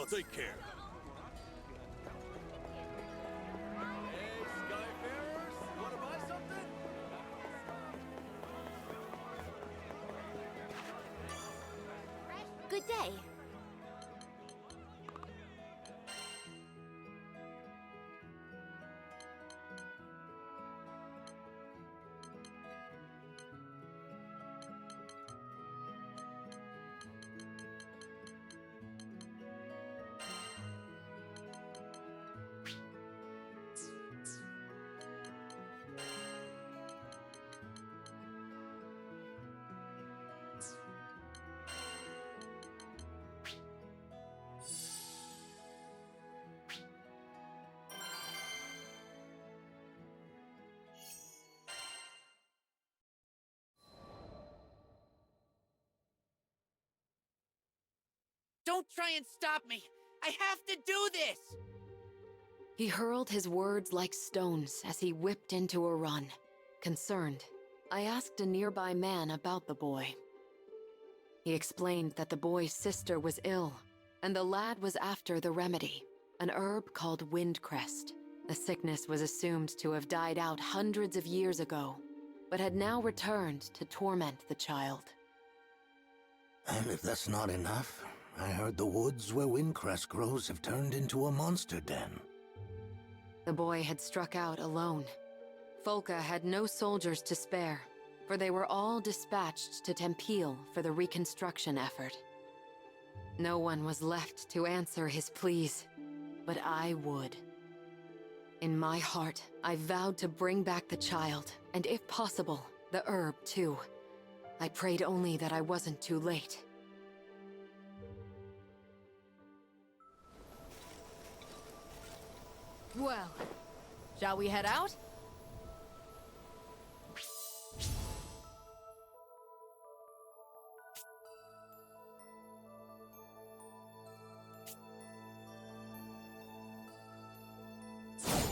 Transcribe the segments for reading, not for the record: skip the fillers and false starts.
I'll take care. Hey, Skyfarers! Wanna buy something? Good day. Don't try and stop me! I have to do this! He hurled his words like stones as he whipped into a run. Concerned, I asked a nearby man about the boy. He explained that the boy's sister was ill, and the lad was after the remedy, an herb called windcrest. The sickness was assumed to have died out hundreds of years ago, but had now returned to torment the child. And if that's not enough, I heard the woods where windcrest grows have turned into a monster den. The boy had struck out alone. Folka had no soldiers to spare, for they were all dispatched to Tempeel for the reconstruction effort. No one was left to answer his pleas, but I would. In my heart, I vowed to bring back the child, and if possible, the herb too. I prayed only that I wasn't too late. Well, shall we head out?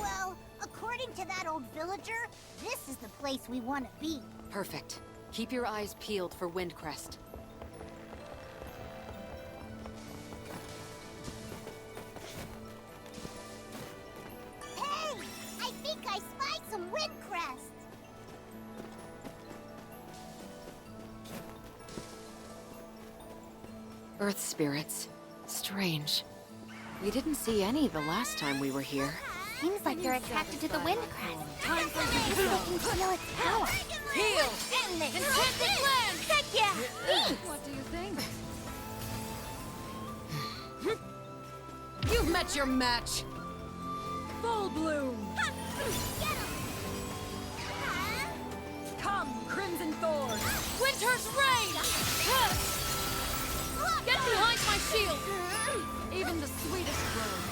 Well, according to that old villager, this is the place we want to be. Perfect. Keep your eyes peeled for Windcrest. Hey! I think I spy some windcrest! Earth spirits. Strange. We didn't see any the last time we were here. Seems like they're attracted to the windcrest. Time for They you to can feel its power. Heal! End this! Enchanted land! Heck yeah! Thanks! What do you think? You've met your match! Full bloom! Get 'em! Come, Crimson Thorn! Winter's reign! Get behind my shield! Even the sweetest rose.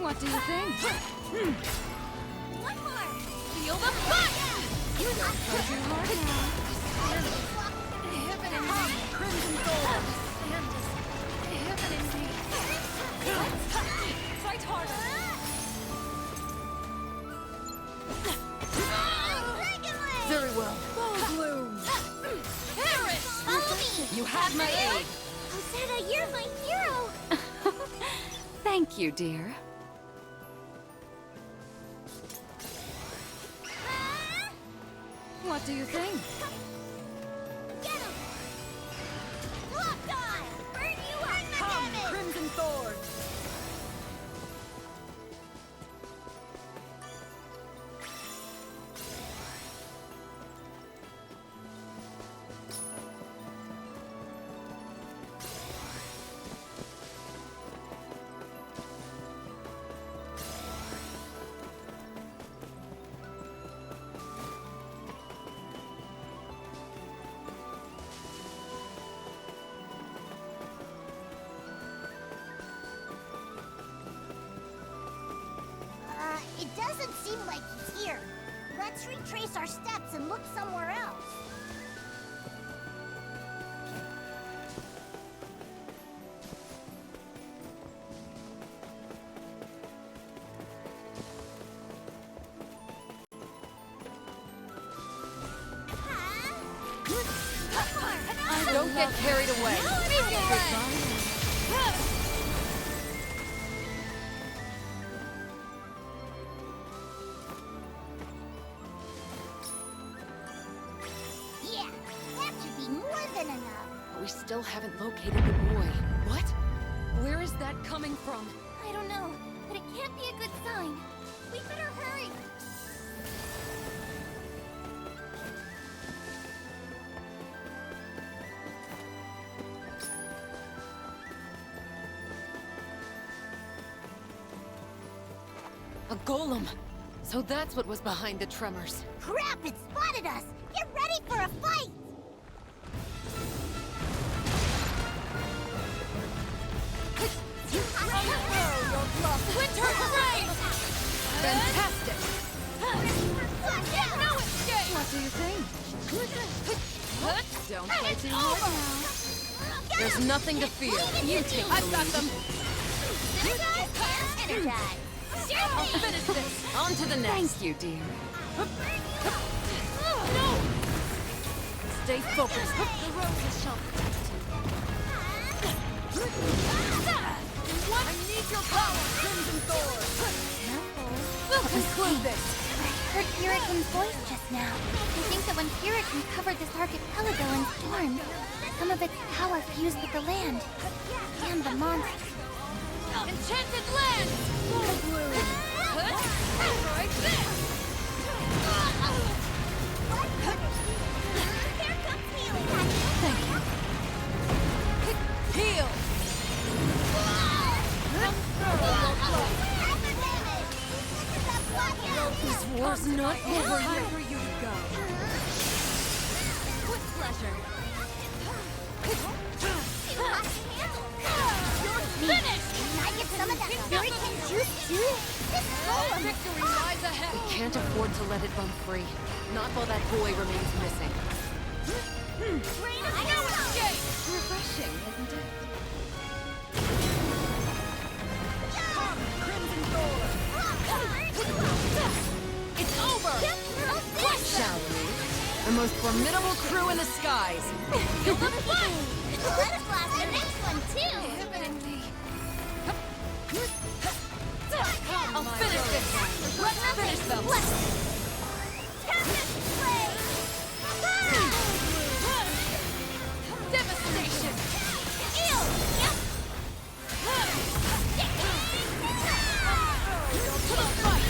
What do you think? One more! Feel the fire! You don't touch your heart now. Inhibiting me, Crimson Thorn! Inhibiting me. Fight harder! Very well. Full bloom! Perish! Follow me! You had my aid! Osetta, you're my hero! Thank you, dear. What do you think? Get him! Locked on! Burn you up! Come, Crimson Thorn! It doesn't seem like he's here. Let's retrace our steps and look somewhere else. get carried away. Yeah, that should be more than enough. We still haven't located the boy. What? Where is that coming from? I don't know, but it can't be a good sign. We better hurry. A golem. So that's what was behind the tremors. Crap, it spotted us! Get ready for a fight! Winter Flame! Fantastic! No escape! What do you think? Don't play too Over! hard now. There's nothing to fear. You take the I've got lead. them! Energize! I'll finish this! On to the next. Thank you, dear. No! Stay focused. The roses shall protect you. What? I need your power, Crimson Thorn! We'll conclude this! I heard Hurricane's voice just now. I think that when Hurricane covered this archipelago in storm, some of its power fused with the land. And the monsters. Enchanted land! Right there! Here comes healing! Heal! This war's not over yet. Wherever you go. With pleasure. You're finished! Can I get some of that hurricane juice too? This golem! Victory lies ahead! We can't afford to let it run free. Not while that boy remains missing. No escape! Refreshing, isn't it? Crimson Thorn! It's over! Shall we? The most formidable crew in the skies. Feel the fight! Let us blast the next one too! I'll finish this! Let's finish them! Tempest Blade! Devastation! Ew! Yep! To the fight!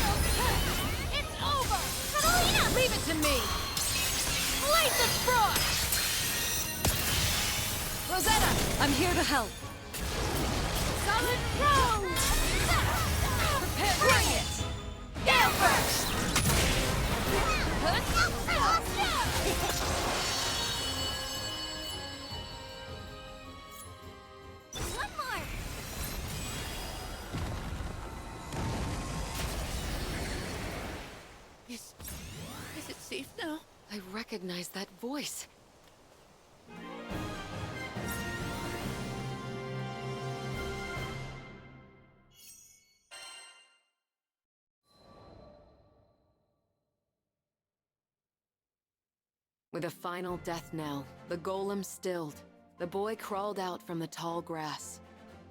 It's over! Catalina! Leave it to me! Blaze of frost! Rosetta, I'm here to help. Solid rose! Prepare bring it! Gale burst! One more! Is it safe now? I recognize that voice. With a final death knell, the golem stilled. The boy crawled out from the tall grass,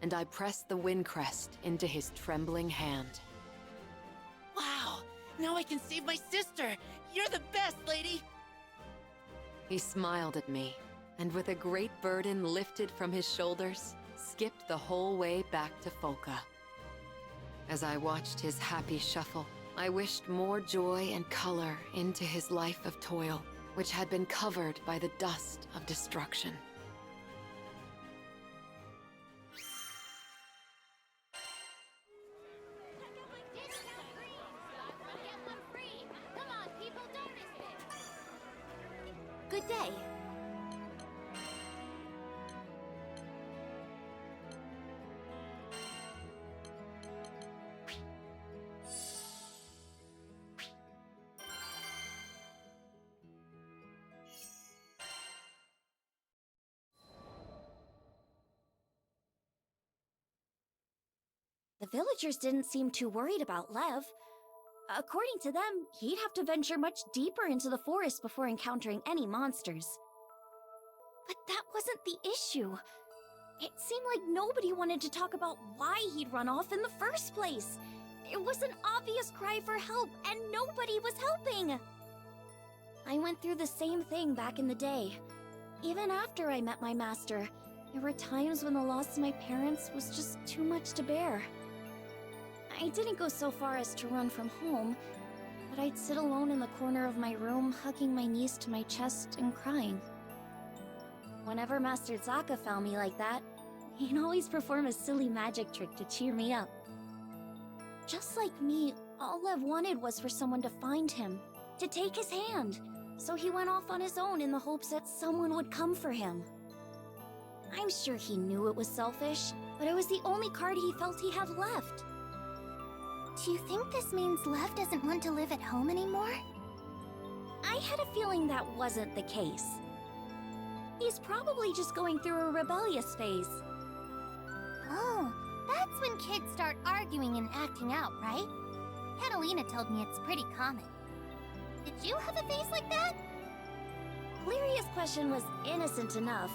and I pressed the wind crest into his trembling hand. Wow! Now I can save my sister! You're the best, lady! He smiled at me, and with a great burden lifted from his shoulders, skipped the whole way back to Folka. As I watched his happy shuffle, I wished more joy and color into his life of toil, which had been covered by the dust of destruction. Good day. The villagers didn't seem too worried about Lev. According to them, he'd have to venture much deeper into the forest before encountering any monsters. But that wasn't the issue. It seemed like nobody wanted to talk about why he'd run off in the first place. It was an obvious cry for help, and nobody was helping. I went through the same thing back in the day. Even after I met my master, there were times when the loss of my parents was just too much to bear. I didn't go so far as to run from home, but I'd sit alone in the corner of my room, hugging my niece to my chest and crying. Whenever Master Zaka found me like that, he'd always perform a silly magic trick to cheer me up. Just like me, all Lev wanted was for someone to find him, to take his hand, so he went off on his own in the hopes that someone would come for him. I'm sure he knew it was selfish, but it was the only card he felt he had left. Do you think this means Lev doesn't want to live at home anymore? I had a feeling that wasn't the case. He's probably just going through a rebellious phase. Oh, that's when kids start arguing and acting out, right? Catalina told me it's pretty common. Did you have a phase like that? Lyria's question was innocent enough,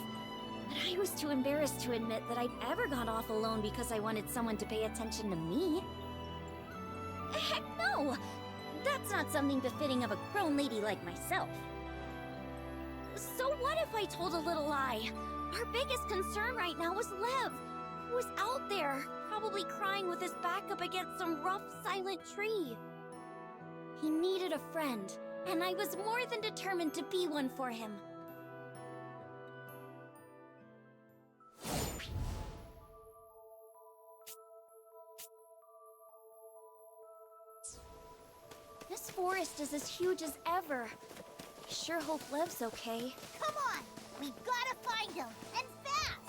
but I was too embarrassed to admit that I'd ever gone off alone because I wanted someone to pay attention to me. Heck no! That's not something befitting of a grown lady like myself. So what if I told a little lie? Our biggest concern right now was Lev, who was out there, probably crying with his back up against some rough, silent tree. He needed a friend, and I was more than determined to be one for him. This forest is as huge as ever. I sure hope Lev's okay. Come on! We gotta find him! And fast!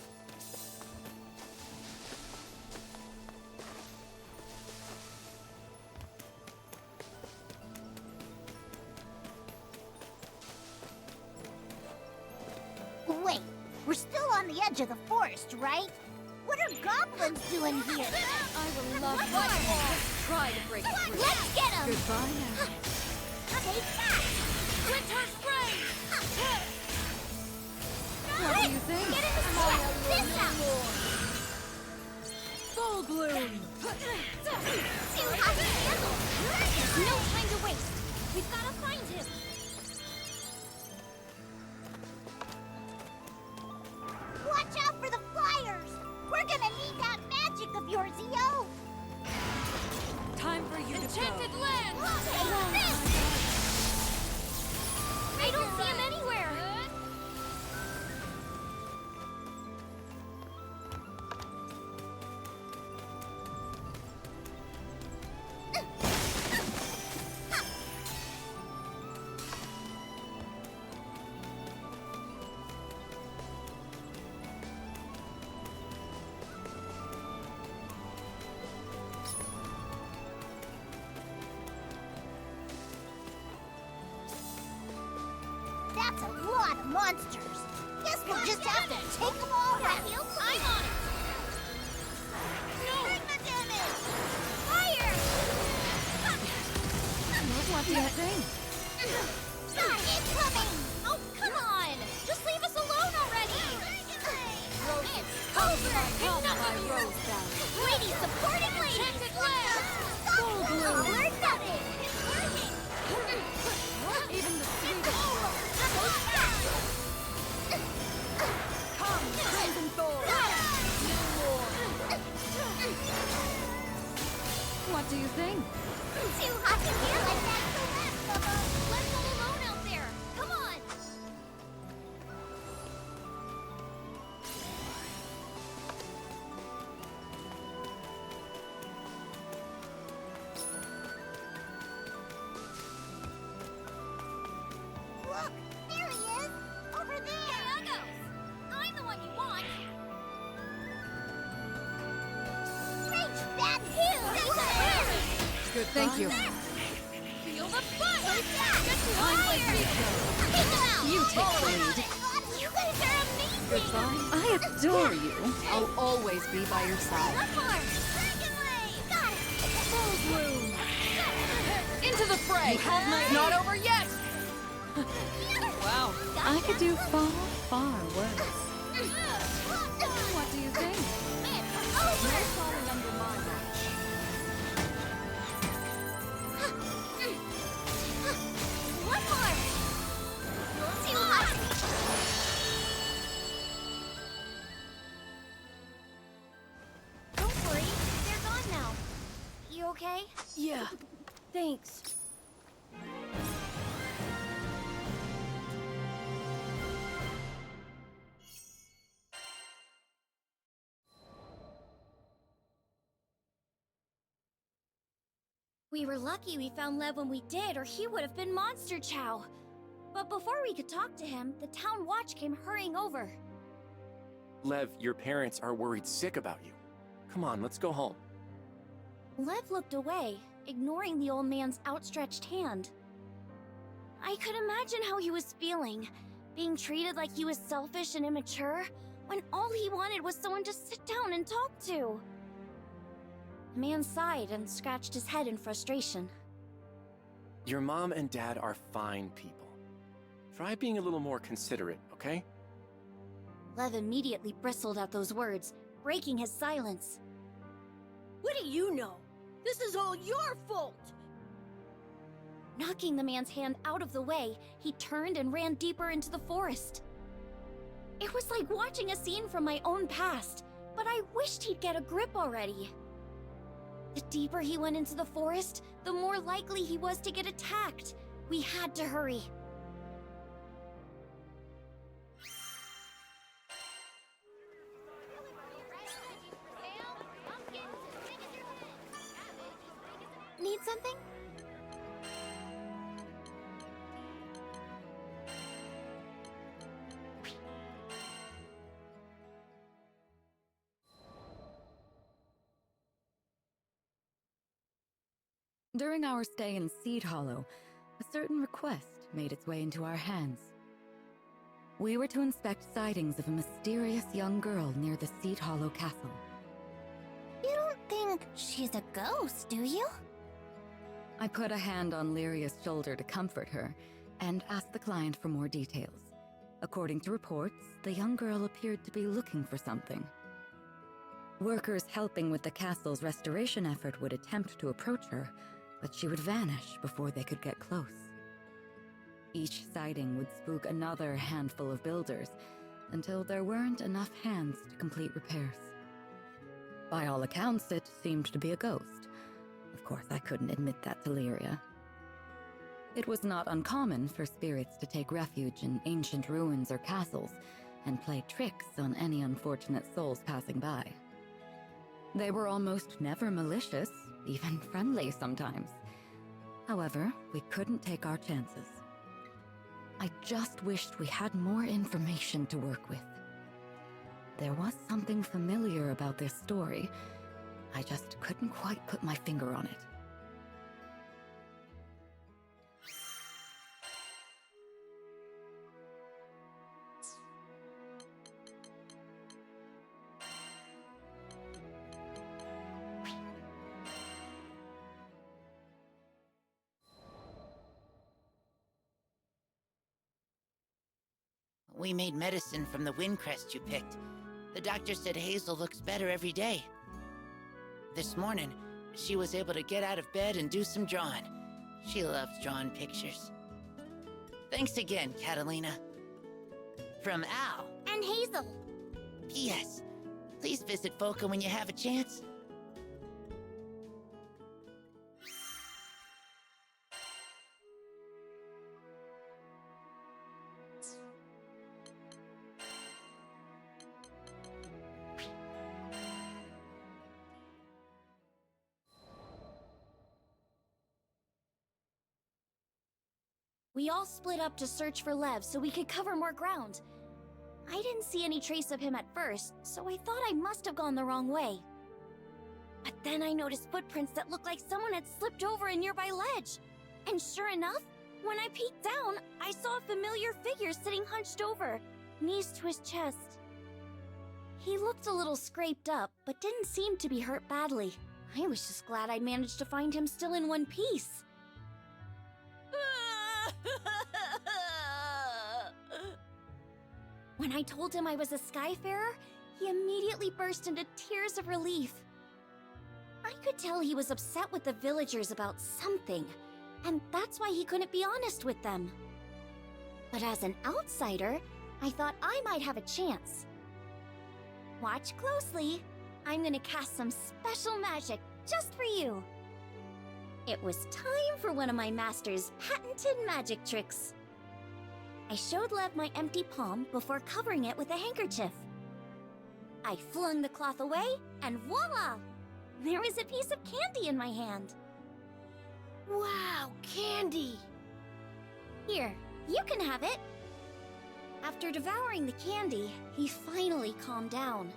Wait, we're still on the edge of the forest, right? What are goblins doing here? I will love my walls. Try to break through. Let's get him! Goodbye now. Take that! Winter spray! What do you think? Get in the sweat! This out! Full bloom! Too hot to handle! There's no time to waste. We've gotta find him. Watch out for the flyers! We're gonna need that magic of yours, Yo! Time for you to Enchanted go. land! Take this! I don't see him anywhere. That's a lot of monsters. Guess we'll just have to take them all out. I'm on it. Bring the damage! Fire! What do you think? Incoming! Oh, come on! Just leave us alone already! Roses. Over! Come my rose down. Lady supporting lady! Enchanted land! Full bloom! We're nothing! It's working! Even the sweetest rose. Come, crimson thorn. What do you think? Too hot to hear like that for last of us! Let's go alone out there! Come on! Look! There he is! Over there! Uggos! I'm the one you want! Reach that hill! Good, thank you. Feel the fun! Get I'm like Rico. Take him out! You take the lead. You guys are amazing! Goodbye. I adore you. I'll always be by your side. Dragon Wave! Got it! Full bloom. Into the fray! You have my Not over yet! Wow, I could do far, far worse. What do you think? You're falling under my watch. One more! Too hot! Don't worry, they're gone now. You okay? Yeah, thanks. We were lucky we found Lev when we did, or he would have been Monster Chow. But before we could talk to him, the town watch came hurrying over. Lev, your parents are worried sick about you. Come on, let's go home. Lev looked away, ignoring the old man's outstretched hand. I could imagine how he was feeling, being treated like he was selfish and immature, when all he wanted was someone to sit down and talk to. The man sighed and scratched his head in frustration. Your mom and dad are fine people. Try being a little more considerate, okay? Lev immediately bristled at those words, breaking his silence. What do you know? This is all your fault! Knocking the man's hand out of the way, he turned and ran deeper into the forest. It was like watching a scene from my own past, but I wished he'd get a grip already. The deeper he went into the forest, the more likely he was to get attacked. We had to hurry. Need something? During our stay in Seed Hollow, a certain request made its way into our hands. We were to inspect sightings of a mysterious young girl near the Seed Hollow castle. You don't think she's a ghost, do you? I put a hand on Lyria's shoulder to comfort her, and asked the client for more details. According to reports, the young girl appeared to be looking for something. Workers helping with the castle's restoration effort would attempt to approach her, but she would vanish before they could get close. Each sighting would spook another handful of builders, until there weren't enough hands to complete repairs. By all accounts, it seemed to be a ghost. Of course, I couldn't admit that to Lyria. It was not uncommon for spirits to take refuge in ancient ruins or castles, and play tricks on any unfortunate souls passing by. They were almost never malicious, even friendly sometimes. However, we couldn't take our chances. I just wished we had more information to work with. There was something familiar about this story. I just couldn't quite put my finger on it. We made medicine from the wind crest you picked. The doctor said Hazel looks better every day. This morning, she was able to get out of bed and do some drawing. She loves drawing pictures. Thanks again, Catalina. From Al. And Hazel. P.S. Please visit Foca when you have a chance. We all split up to search for Lev so we could cover more ground. I didn't see any trace of him at first, so I thought I must have gone the wrong way. But then I noticed footprints that looked like someone had slipped over a nearby ledge. And sure enough, when I peeked down, I saw a familiar figure sitting hunched over, knees to his chest. He looked a little scraped up, but didn't seem to be hurt badly. I was just glad I'd managed to find him still in one piece. When I told him I was a Skyfarer, he immediately burst into tears of relief. I could tell he was upset with the villagers about something, and that's why he couldn't be honest with them. But as an outsider, I thought I might have a chance. Watch closely. I'm gonna cast some special magic just for you. It was time for one of my master's patented magic tricks. I showed Lev my empty palm before covering it with a handkerchief. I flung the cloth away, and voila! There was a piece of candy in my hand. Wow, candy! Here, you can have it. After devouring the candy, he finally calmed down.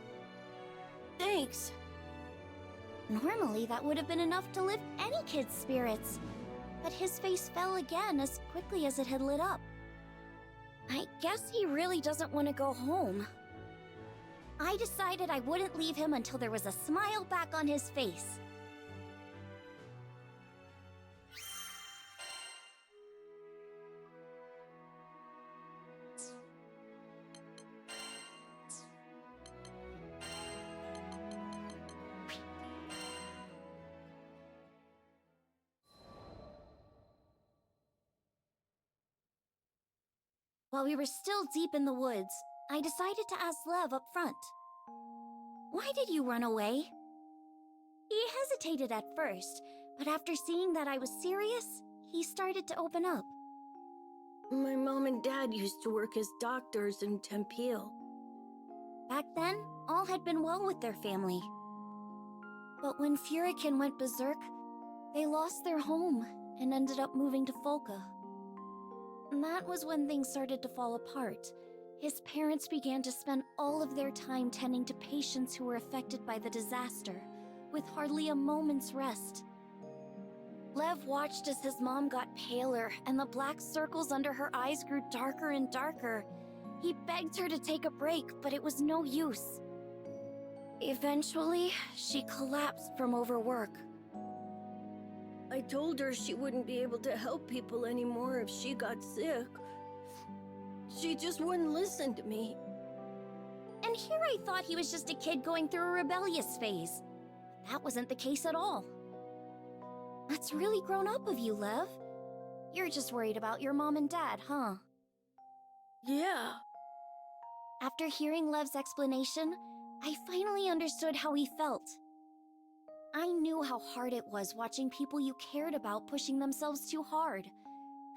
Thanks. Normally, that would have been enough to lift any kid's spirits, but his face fell again as quickly as it had lit up. I guess he really doesn't want to go home. I decided I wouldn't leave him until there was a smile back on his face. While we were still deep in the woods, I decided to ask Lev up front. Why did you run away? He hesitated at first, but after seeing that I was serious, he started to open up. My mom and dad used to work as doctors in Tempeal. Back then, all had been well with their family. But when Furikin went berserk, they lost their home and ended up moving to Folka. And that was when things started to fall apart. His parents began to spend all of their time tending to patients who were affected by the disaster, with hardly a moment's rest. Lev watched as his mom got paler and the black circles under her eyes grew darker and darker. He begged her to take a break, but it was no use. Eventually, she collapsed from overwork. I told her she wouldn't be able to help people anymore if she got sick. She just wouldn't listen to me. And here I thought he was just a kid going through a rebellious phase. That wasn't the case at all. That's really grown up of you, Lev. You're just worried about your mom and dad, huh? Yeah. After hearing Lev's explanation, I finally understood how he felt. I knew how hard it was watching people you cared about pushing themselves too hard.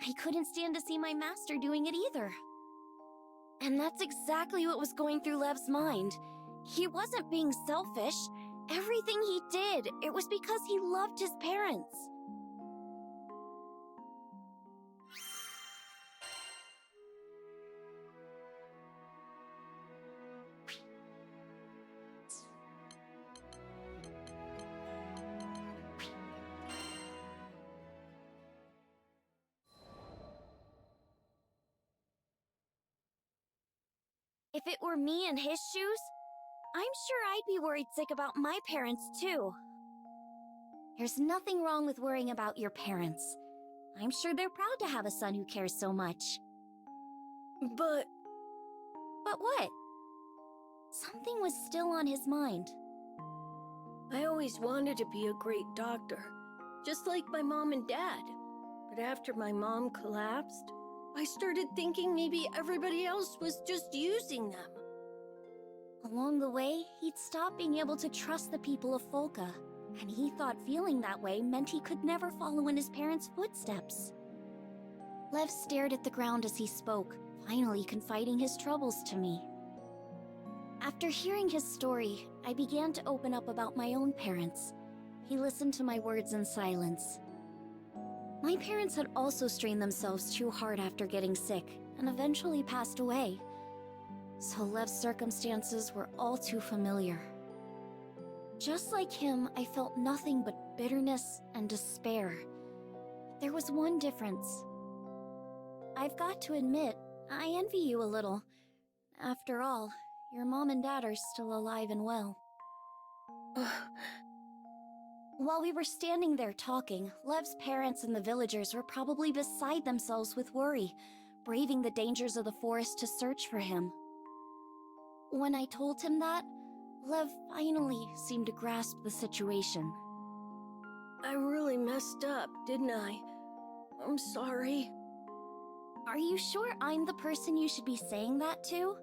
I couldn't stand to see my master doing it either. And that's exactly what was going through Lev's mind. He wasn't being selfish. Everything he did, it was because he loved his parents. If it were me in his shoes, I'm sure I'd be worried sick about my parents too. There's nothing wrong with worrying about your parents. I'm sure they're proud to have a son who cares so much. But what? Something was still on his mind. I always wanted to be a great doctor, just like my mom and dad. But after my mom collapsed, I started thinking maybe everybody else was just using them. Along the way, he'd stopped being able to trust the people of Folka, and he thought feeling that way meant he could never follow in his parents' footsteps. Lev stared at the ground as he spoke, finally confiding his troubles to me. After hearing his story, I began to open up about my own parents. He listened to my words in silence. My parents had also strained themselves too hard after getting sick, and eventually passed away. So Lev's circumstances were all too familiar. Just like him, I felt nothing but bitterness and despair. There was one difference. I've got to admit, I envy you a little. After all, your mom and dad are still alive and well. While we were standing there talking, Lev's parents and the villagers were probably beside themselves with worry, braving the dangers of the forest to search for him. When I told him that, Lev finally seemed to grasp the situation. I really messed up, didn't I? I'm sorry. Are you sure I'm the person you should be saying that to?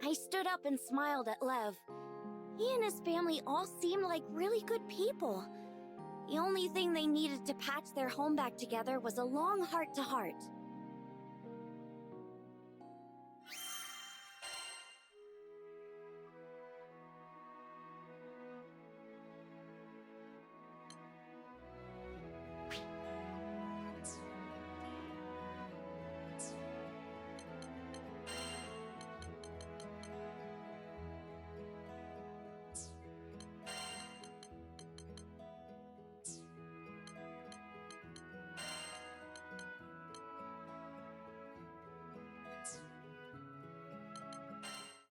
I stood up and smiled at Lev. He and his family all seemed like really good people. The only thing they needed to patch their home back together was a long heart-to-heart.